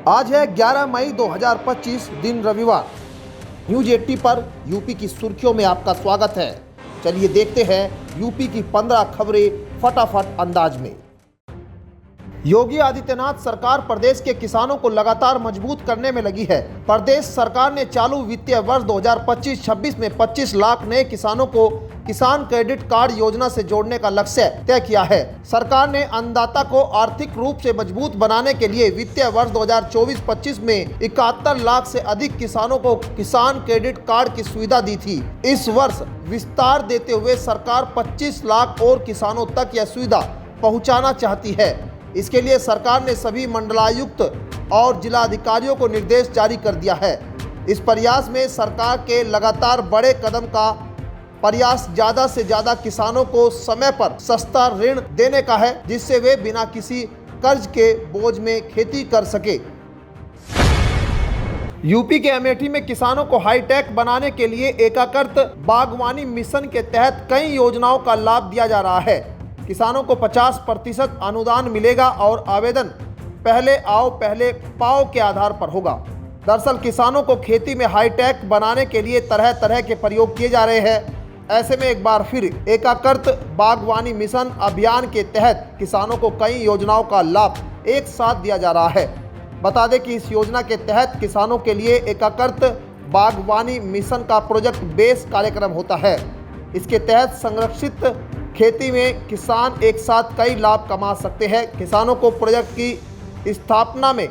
आज है 11 मई 2025 दिन रविवार। न्यूज 80 पर यूपी की सुर्खियों में आपका स्वागत है। चलिए देखते हैं यूपी की 15 खबरें फटाफट अंदाज में। योगी आदित्यनाथ सरकार प्रदेश के किसानों को लगातार मजबूत करने में लगी है। प्रदेश सरकार ने चालू वित्तीय वर्ष 2025-26 में 25 लाख नए किसानों को किसान क्रेडिट कार्ड योजना से जोड़ने का लक्ष्य तय किया है। सरकार ने अन्नदाता को आर्थिक रूप से मजबूत बनाने के लिए वित्तीय वर्ष 2024-25 में 71 लाख से अधिक किसानों को किसान क्रेडिट कार्ड की सुविधा दी थी। इस वर्ष विस्तार देते हुए सरकार 25 लाख और किसानों तक यह सुविधा पहुंचाना चाहती है। इसके लिए सरकार ने सभी मंडलायुक्त और जिला अधिकारियों को निर्देश जारी कर दिया है। इस प्रयास में सरकार के लगातार बड़े कदम का प्रयास ज़्यादा से ज़्यादा किसानों को समय पर सस्ता ऋण देने का है, जिससे वे बिना किसी कर्ज के बोझ में खेती कर सके। यूपी के अमेठी में किसानों को हाईटेक बनाने के लिए एकीकृत बागवानी मिशन के तहत कई योजनाओं का लाभ दिया जा रहा है। किसानों को 50% अनुदान मिलेगा और आवेदन पहले आओ पहले पाओ के आधार पर होगा। दरअसल किसानों को खेती में हाईटेक बनाने के लिए तरह तरह के प्रयोग किए जा रहे हैं। ऐसे में एक बार फिर एकीकृत बागवानी मिशन अभियान के तहत किसानों को कई योजनाओं का लाभ एक साथ दिया जा रहा है। बता दें कि इस योजना के तहत किसानों के लिए एकीकृत बागवानी मिशन का प्रोजेक्ट बेस कार्यक्रम होता है। इसके तहत संरक्षित खेती में किसान एक साथ कई लाभ कमा सकते हैं। किसानों को प्रोजेक्ट की स्थापना में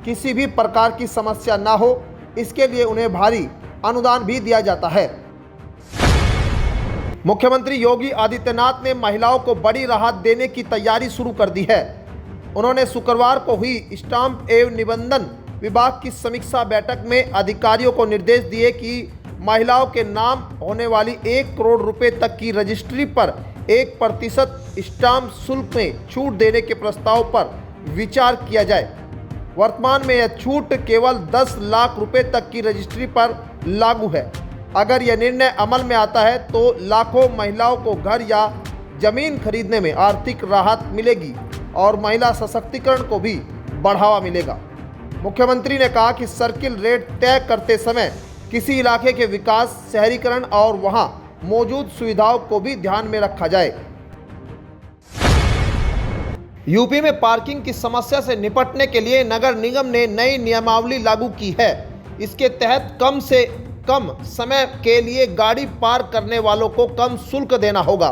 किसी भी प्रकार की समस्या न हो, इसके लिए उन्हें भारी अनुदान भी दिया जाता है। मुख्यमंत्री योगी आदित्यनाथ ने महिलाओं को बड़ी राहत देने की तैयारी शुरू कर दी है। उन्होंने शुक्रवार को हुई स्टाम्प एवं निबंधन विभाग की समीक्षा बैठक में अधिकारियों को निर्देश दिए कि महिलाओं के नाम होने वाली 1 करोड़ रुपए तक की रजिस्ट्री पर 1% स्टाम्प शुल्क में छूट देने के प्रस्ताव पर विचार किया जाए। वर्तमान में यह छूट केवल 10 लाख रुपए तक की रजिस्ट्री पर लागू है। अगर यह निर्णय अमल में आता है तो लाखों महिलाओं को घर या जमीन खरीदने में आर्थिक राहत मिलेगी और महिला सशक्तिकरण को भी बढ़ावा मिलेगा। मुख्यमंत्री ने कहा कि सर्किल रेट तय करते समय किसी इलाके के विकास, शहरीकरण और वहां मौजूद सुविधाओं को भी ध्यान में रखा जाए। यूपी में पार्किंग की समस्या से निपटने के लिए नगर निगम ने नई नियमावली लागू की है। इसके तहत कम से कम समय के लिए गाड़ी पार्क करने वालों को कम शुल्क देना होगा।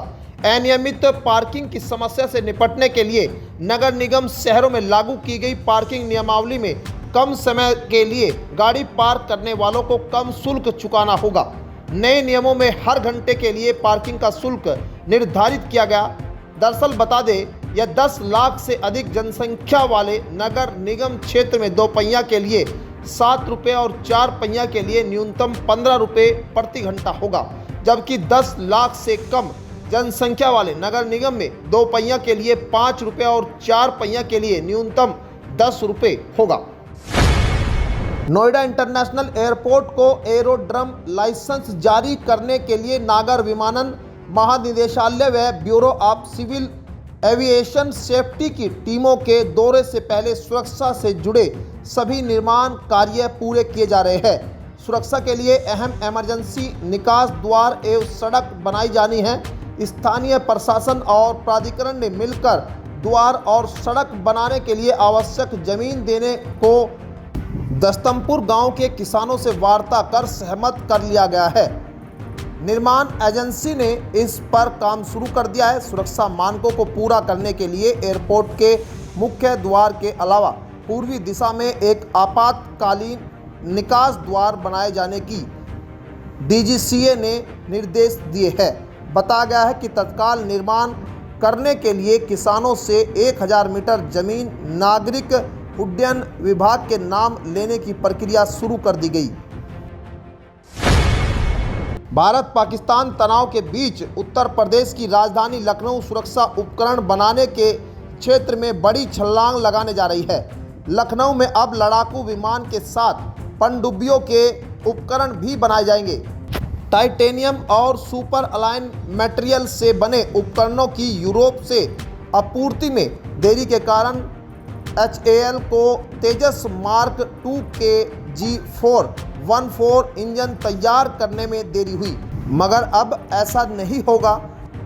अनियमित पार्किंग की समस्या से निपटने के लिए नगर निगम शहरों में लागू की गई पार्किंग नियमावली में कम समय के लिए गाड़ी पार्क करने वालों को कम शुल्क चुकाना होगा। नए नियमों में हर घंटे के लिए पार्किंग का शुल्क निर्धारित किया गया। दरअसल बता दें, यह 10 लाख से अधिक जनसंख्या वाले नगर निगम क्षेत्र में 2 पहिया के लिए 7 रुपये और 4 पहिया के लिए न्यूनतम 15 रुपये प्रति घंटा होगा, जबकि 10 लाख से कम जनसंख्या वाले नगर निगम में 2 पहिया के लिए 5 रुपये और 4 पहिया के लिए न्यूनतम 10 रुपये होगा। नोएडा इंटरनेशनल एयरपोर्ट को एरोड्रम लाइसेंस जारी करने के लिए नागर विमानन महानिदेशालय व bureau of civil aviation safety की टीमों के दौरे से पहले सुरक्षा से जुड़े सभी निर्माण कार्य पूरे किए जा रहे हैं। सुरक्षा के लिए अहम इमरजेंसी निकास द्वार एवं सड़क बनाई जानी है। स्थानीय प्रशासन और प्राधिकरण ने मिलकर द्वार और सड़क बनाने के लिए आवश्यक जमीन देने को दस्तमपुर गांव के किसानों से वार्ता कर सहमत कर लिया गया है। निर्माण एजेंसी ने इस पर काम शुरू कर दिया है। सुरक्षा मानकों को पूरा करने के लिए एयरपोर्ट के मुख्य द्वार के अलावा पूर्वी दिशा में एक आपातकालीन निकास द्वार बनाए जाने की डीजीसीए ने निर्देश दिए हैं। बताया गया है कि तत्काल निर्माण करने के लिए किसानों से 1000 मीटर जमीन नागरिक उड्डयन विभाग के नाम लेने की प्रक्रिया शुरू कर दी गई। भारत पाकिस्तान तनाव के बीच उत्तर प्रदेश की राजधानी लखनऊ सुरक्षा उपकरण बनाने के क्षेत्र में बड़ी छलांग लगाने जा रही है। लखनऊ में अब लड़ाकू विमान के साथ पनडुब्बियों के उपकरण भी बनाए जाएंगे। टाइटेनियम और सुपर अलाइन मटेरियल से बने उपकरणों की यूरोप से आपूर्ति में देरी के कारण HAL को तेजस मार्क 2 के G414 इंजन तैयार करने में देरी हुई, मगर अब ऐसा नहीं होगा।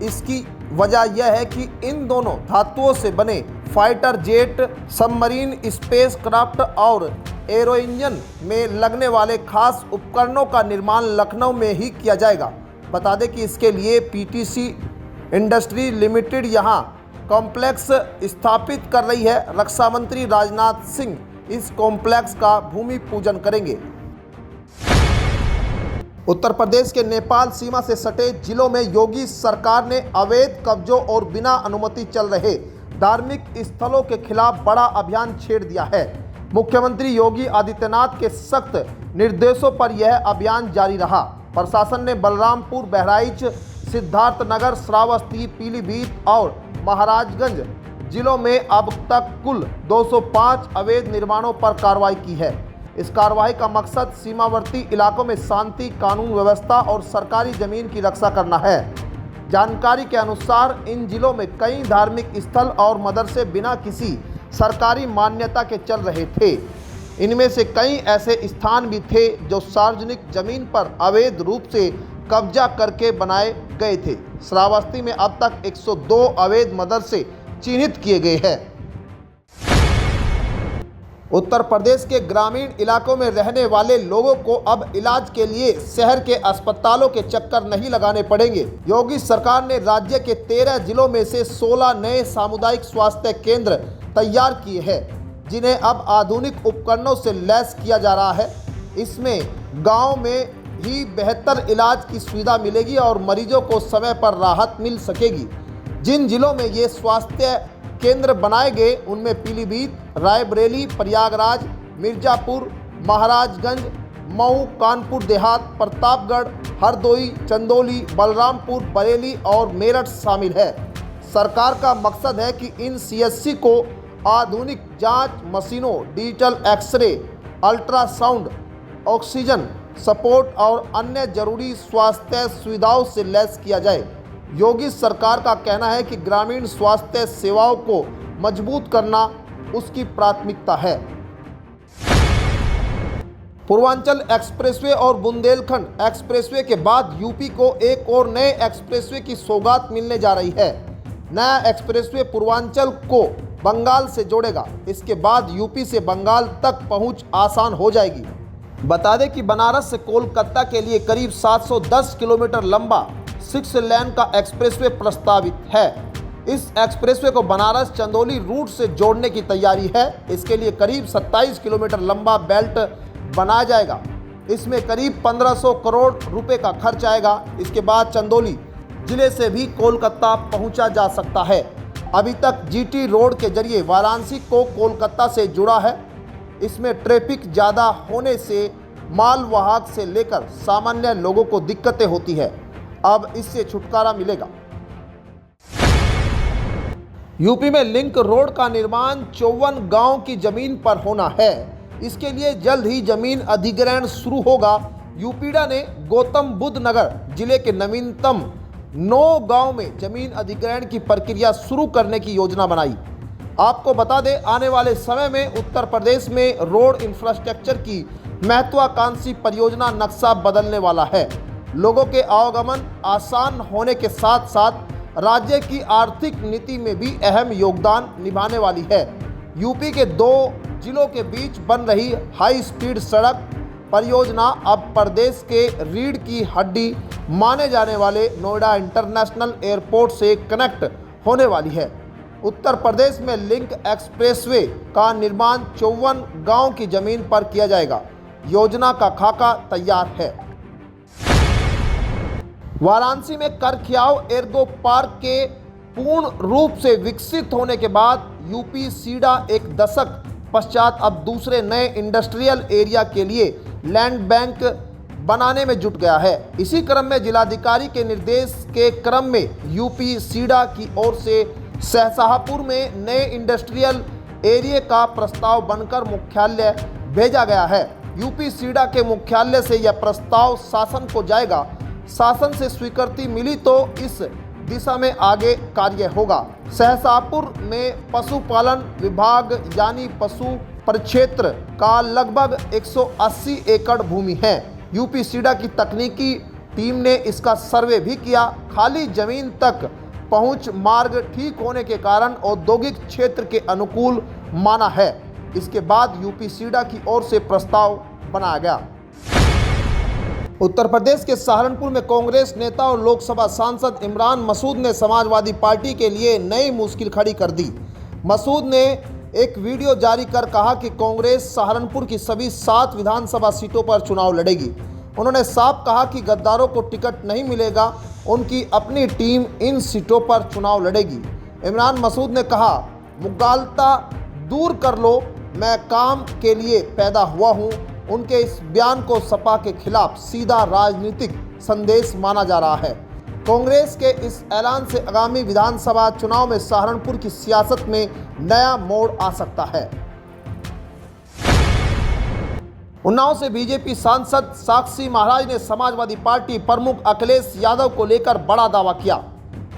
इसकी वजह यह है कि इन दोनों धातुओं से बने fighter jet, submarine, space craft और एरो इंजन में लगने वाले खास उपकरणों का निर्माण लखनऊ में ही किया जाएगा। बता दें कि इसके लिए PTC इंडस्ट्री लिमिटेड यहां कॉम्प्लेक्स स्थापित कर रही है। रक्षा मंत्री राजनाथ सिंह इस कॉम्प्लेक्स का भूमि पूजन करेंगे। उत्तर प्रदेश के नेपाल सीमा से सटे जिलों में योगी सरकार ने अवैध कब्जों और बिना अनुमति चल रहे धार्मिक स्थलों के खिलाफ बड़ा अभियान छेड़ दिया है। मुख्यमंत्री योगी आदित्यनाथ के सख्त निर्देशों पर यह अभियान जारी रहा। प्रशासन ने बलरामपुर, बहराइच, सिद्धार्थनगर, श्रावस्ती, पीलीभीत और महाराजगंज जिलों में अब तक कुल 205 अवैध निर्माणों पर कार्रवाई की है। इस कार्रवाई का मकसद सीमावर्ती इलाकों में शांति, कानून व्यवस्था और सरकारी जमीन की रक्षा करना है। जानकारी के अनुसार इन जिलों में कई धार्मिक स्थल और मदरसे बिना किसी सरकारी मान्यता के चल रहे थे। इनमें से कई ऐसे स्थान भी थे जो सार्वजनिक जमीन पर अवैध रूप से कब्जा करके बनाए गए थे। श्रावस्ती में अब तक 102 अवैध मदरसे चिन्हित किए गए हैं। उत्तर प्रदेश के ग्रामीण इलाकों में रहने वाले लोगों को अब इलाज के लिए शहर के अस्पतालों के चक्कर नहीं लगाने पड़ेंगे। योगी सरकार ने राज्य के 13 जिलों में से 16 नए सामुदायिक स्वास्थ्य केंद्र तैयार किए हैं, जिन्हें अब आधुनिक उपकरणों से लैस किया जा रहा है। इसमें गांव में ही बेहतर इलाज की सुविधा मिलेगी और मरीजों को समय पर राहत मिल सकेगी। जिन जिलों में ये स्वास्थ्य केंद्र बनाए गए उनमें पीलीभीत, रायबरेली, प्रयागराज, मिर्जापुर, महाराजगंज, मऊ, कानपुर देहात, प्रतापगढ़, हरदोई, चंदौली, बलरामपुर, बरेली और मेरठ शामिल है। सरकार का मकसद है कि इन CSC को आधुनिक जांच मशीनों, digital X ray, ultrasound, oxygen support और अन्य जरूरी स्वास्थ्य सुविधाओं से लैस किया जाए। योगी सरकार का कहना है कि ग्रामीण स्वास्थ्य सेवाओं को मजबूत करना उसकी प्राथमिकता है। पूर्वांचल एक्सप्रेसवे और बुंदेलखंड एक्सप्रेसवे के बाद यूपी को एक और नए एक्सप्रेसवे की सौगात मिलने जा रही है। नया एक्सप्रेसवे पूर्वांचल को बंगाल से जोड़ेगा। इसके बाद यूपी से बंगाल तक पहुंच आसान हो जाएगी। बता दें कि बनारस से कोलकाता के लिए करीब 710 किलोमीटर लंबा 6 लेन का एक्सप्रेसवे प्रस्तावित है। इस एक्सप्रेसवे को बनारस चंदौली रूट से जोड़ने की तैयारी है। इसके लिए करीब 27 किलोमीटर लंबा बेल्ट बनाया जाएगा। इसमें करीब 1500 करोड़ रुपए का खर्च आएगा। इसके बाद चंदौली जिले से भी कोलकाता पहुंचा जा सकता है। अभी तक GT रोड के जरिए वाराणसी को कोलकाता से जुड़ा है। इसमें ट्रैफिक ज़्यादा होने से मालवाहक से लेकर सामान्य लोगों को दिक्कतें होती है। अब इससे छुटकारा मिलेगा। यूपी में लिंक रोड का निर्माण 54 गांव की जमीन पर होना है। इसके लिए जल्द ही जमीन अधिग्रहण शुरू होगा। यूपीडा ने गौतम बुद्ध नगर जिले के नवीनतम 9 गांव में जमीन अधिग्रहण की प्रक्रिया शुरू करने की योजना बनाई। आपको बता दें, आने वाले समय में उत्तर प्रदेश में रोड इंफ्रास्ट्रक्चर की महत्वाकांक्षी परियोजना नक्शा बदलने वाला है। लोगों के आवागमन आसान होने के साथ साथ राज्य की आर्थिक नीति में भी अहम योगदान निभाने वाली है। यूपी के 2 जिलों के बीच बन रही हाई स्पीड सड़क परियोजना अब प्रदेश के रीढ़ की हड्डी माने जाने वाले नोएडा इंटरनेशनल एयरपोर्ट से कनेक्ट होने वाली है। उत्तर प्रदेश में लिंक एक्सप्रेसवे का निर्माण 54 गांव की जमीन पर किया जाएगा। योजना का खाका तैयार है। वाराणसी में करखियाव एर्गो पार्क के पूर्ण रूप से विकसित होने के बाद यूपी सीडा एक दशक पश्चात अब दूसरे नए इंडस्ट्रियल एरिया के लिए लैंड बैंक बनाने में जुट गया है। इसी क्रम में जिलाधिकारी के निर्देश के क्रम में यूपी सीडा की ओर से शाहजहांपुर में नए इंडस्ट्रियल एरिया का प्रस्ताव बनकर मुख्यालय भेजा गया है। यूपी सीडा के मुख्यालय से यह प्रस्ताव शासन को जाएगा। शासन से स्वीकृति मिली तो इस दिशा में आगे कार्य होगा। सहसापुर में पशुपालन विभाग यानी पशु परिक्षेत्र का लगभग 180 एकड़ भूमि है। यूपी सीडा की तकनीकी टीम ने इसका सर्वे भी किया। खाली जमीन तक पहुंच मार्ग ठीक होने के कारण औद्योगिक क्षेत्र के अनुकूल माना है। इसके बाद यूपी सीडा की ओर से प्रस्ताव बनाया गया। उत्तर प्रदेश के सहारनपुर में कांग्रेस नेता और लोकसभा सांसद इमरान मसूद ने समाजवादी पार्टी के लिए नई मुश्किल खड़ी कर दी। मसूद ने एक वीडियो जारी कर कहा कि कांग्रेस सहारनपुर की सभी 7 विधानसभा सीटों पर चुनाव लड़ेगी। उन्होंने साफ कहा कि गद्दारों को टिकट नहीं मिलेगा, उनकी अपनी टीम इन सीटों पर चुनाव लड़ेगी। इमरान मसूद ने कहा, मुगालता दूर कर लो, मैं काम के लिए पैदा हुआ हूं। उनके इस बयान को सपा के खिलाफ सीधा राजनीतिक संदेश माना जा रहा है। कांग्रेस के इस ऐलान से आगामी विधानसभा चुनाव में सहारनपुर की सियासत में नया मोड़ आ सकता है। उन्नाव से बीजेपी सांसद साक्षी महाराज ने समाजवादी पार्टी प्रमुख अखिलेश यादव को लेकर बड़ा दावा किया।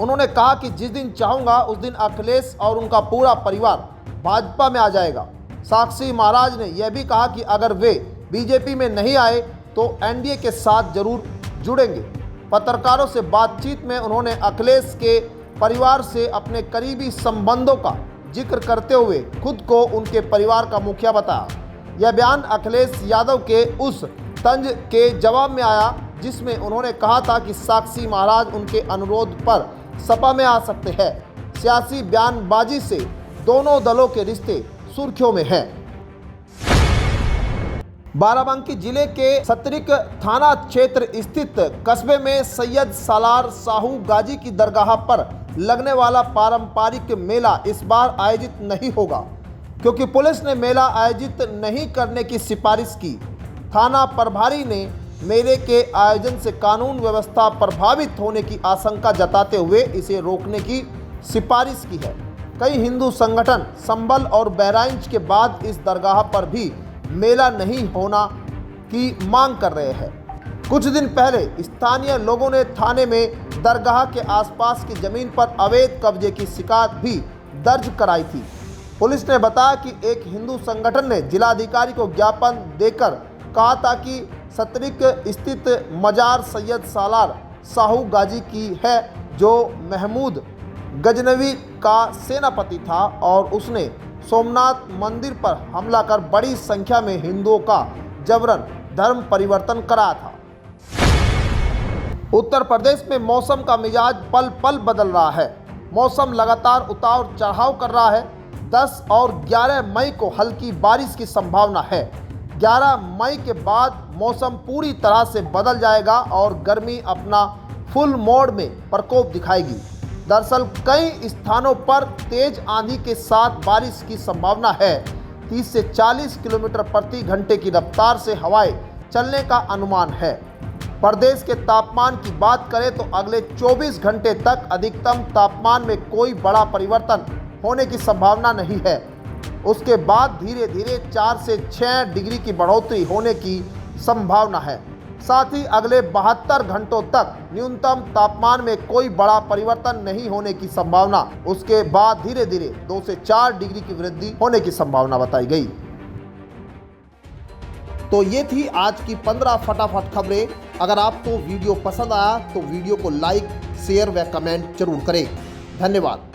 उन्होंने कहा कि जिस दिन चाहूंगा उस दिन अखिलेश और उनका पूरा परिवार भाजपा में आ जाएगा। साक्षी महाराज ने यह भी कहा कि अगर वे बीजेपी में नहीं आए तो एनडीए के साथ जरूर जुड़ेंगे। पत्रकारों से बातचीत में उन्होंने अखिलेश के परिवार से अपने करीबी संबंधों का जिक्र करते हुए खुद को उनके परिवार का मुखिया बताया। यह बयान अखिलेश यादव के उस तंज के जवाब में आया जिसमें उन्होंने कहा था कि साक्षी महाराज उनके अनुरोध पर सपा में आ सकते हैं। सियासी बयानबाजी से दोनों दलों के रिश्ते सुर्खियों में हैं। बाराबंकी जिले के सतरिक थाना क्षेत्र स्थित कस्बे में सैयद सालार साहू गाजी की दरगाह पर लगने वाला पारंपरिक मेला इस बार आयोजित नहीं होगा, क्योंकि पुलिस ने मेला आयोजित नहीं करने की सिफारिश की। थाना प्रभारी ने मेले के आयोजन से कानून व्यवस्था प्रभावित होने की आशंका जताते हुए इसे रोकने की सिफारिश की है। कई हिंदू संगठन संभल और बहराइच के बाद इस दरगाह पर भी मेला नहीं होना की मांग कर रहे हैं। कुछ दिन पहले स्थानीय लोगों ने थाने में दरगाह के आसपास की जमीन पर अवैध कब्जे की शिकायत भी दर्ज कराई थी। पुलिस ने बताया कि एक हिंदू संगठन ने जिलाधिकारी को ज्ञापन देकर कहा था कि सतरिक स्थित मजार सैयद सालार साहू गाजी की है, जो महमूद गजनवी का सेनापति था और उसने सोमनाथ मंदिर पर हमला कर बड़ी संख्या में हिंदुओं का जबरन धर्म परिवर्तन कराया था। उत्तर प्रदेश में मौसम का मिजाज पल पल बदल रहा है। मौसम लगातार उतार चढ़ाव कर रहा है। 10 और 11 मई को हल्की बारिश की संभावना है। 11 मई के बाद मौसम पूरी तरह से बदल जाएगा और गर्मी अपना फुल मोड में प्रकोप दिखाएगी। दरअसल कई स्थानों पर तेज आंधी के साथ बारिश की संभावना है। 30 से 40 किलोमीटर प्रति घंटे की रफ्तार से हवाएं चलने का अनुमान है। प्रदेश के तापमान की बात करें तो अगले 24 घंटे तक अधिकतम तापमान में कोई बड़ा परिवर्तन होने की संभावना नहीं है। उसके बाद धीरे धीरे 4 से 6 डिग्री की बढ़ोतरी होने की संभावना है। साथ ही अगले 72 घंटों तक न्यूनतम तापमान में कोई बड़ा परिवर्तन नहीं होने की संभावना। उसके बाद धीरे धीरे 2 से 4 डिग्री की वृद्धि होने की संभावना बताई गई। तो ये थी आज की 15 फटाफट खबरें। अगर आपको वीडियो पसंद आया तो वीडियो को लाइक, शेयर व कमेंट जरूर करें। धन्यवाद।